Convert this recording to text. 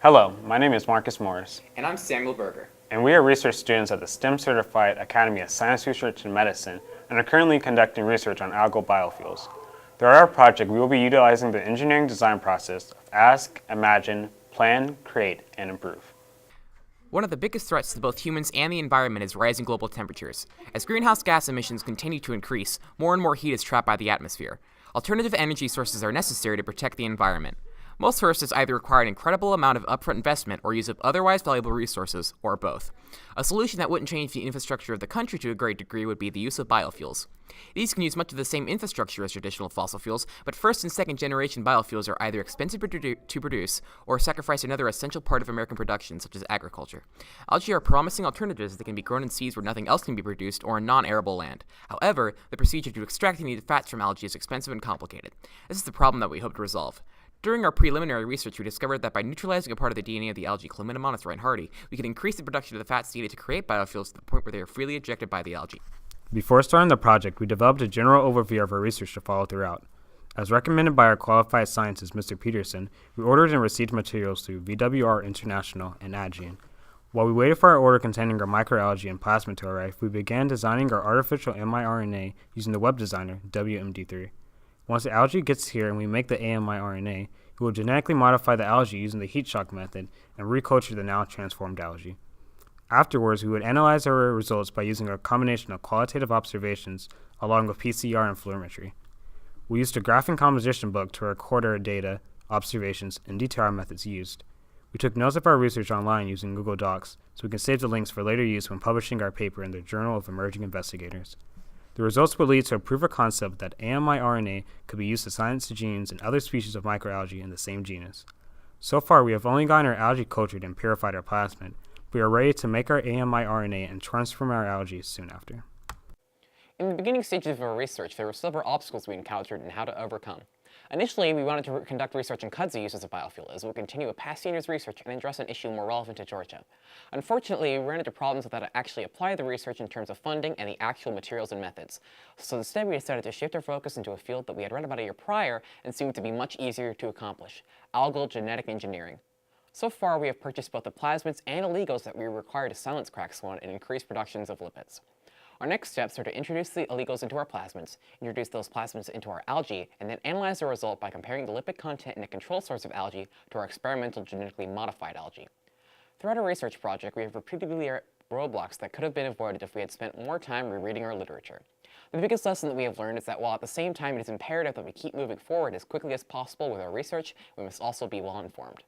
Hello, my name is Marcus Morris, And I'm Samuel Berger. and we are research students at the STEM-certified Academy of Science Research and Medicine and are currently conducting research on algal biofuels. Throughout our project, we will be utilizing the engineering design process of ask, imagine, plan, create, and improve. One of the biggest threats to both humans and the environment is rising global temperatures. As greenhouse gas emissions continue to increase, more and more heat is trapped by the atmosphere. Alternative energy sources are necessary to protect the environment. Most sources either require an incredible amount of upfront investment or use up otherwise valuable resources, or both. A solution that wouldn't change the infrastructure of the country to a great degree would be the use of biofuels. These can use much of the same infrastructure as traditional fossil fuels, but first and second generation biofuels are either expensive to produce or sacrifice another essential part of American production, such as agriculture. Algae are promising alternatives that can be grown in seas where nothing else can be produced or in non-arable land. However, the procedure to extract the needed fats from algae is expensive and complicated. This is the problem that we hope to resolve. During our preliminary research, we discovered that by neutralizing a part of the DNA of the algae Chlamydomonas reinhardti, we could increase the production of the fats needed to create biofuels to the point where they are freely ejected by the algae. Before starting the project, we developed a general overview of our research to follow throughout. As recommended by our qualified scientist, Mr. Peterson, we ordered and received materials through VWR International and Aegean. While we waited for our order containing our microalgae and plasmid to arrive, we began designing our artificial mRNA using the web designer WMD3. Once the algae gets here and we make the mRNA, we will genetically modify the algae using the heat shock method and reculture the now transformed algae. Afterwards, we would analyze our results by using a combination of qualitative observations along with PCR and fluorimetry. We used a graphing composition book to record our data, observations, and detail our methods used. We took notes of our research online using Google Docs so we can save the links for later use when publishing our paper in the Journal of Emerging Investigators. The results would lead to a proof of concept that mRNA could be used to silence the genes in other species of microalgae in the same genus. So far, we have only gotten our algae cultured and purified our plasmid. We are ready to make our mRNA and transform our algae soon after. In the beginning stages of our research, there were several obstacles we encountered and how to overcome. Initially, we wanted to conduct research on kudzu use as a biofuel, as we'll continue with past seniors' research and address an issue more relevant to Georgia. Unfortunately, we ran into problems with how to actually apply the research in terms of funding and the actual materials and methods. So instead, we decided to shift our focus into a field that we had read about a year prior and seemed to be much easier to accomplish: algal genetic engineering. So far, we have purchased both the plasmids and oligos that we require to silence CRAX1 and increase productions of lipids. Our next steps are to introduce the oligos into our plasmids, introduce those plasmids into our algae, and then analyze the result by comparing the lipid content in a control source of algae to our experimental genetically modified algae. Throughout our research project, we have repeatedly hit roadblocks that could have been avoided if we had spent more time rereading our literature. The biggest lesson that we have learned is that while at the same time it is imperative that we keep moving forward as quickly as possible with our research, we must also be well informed.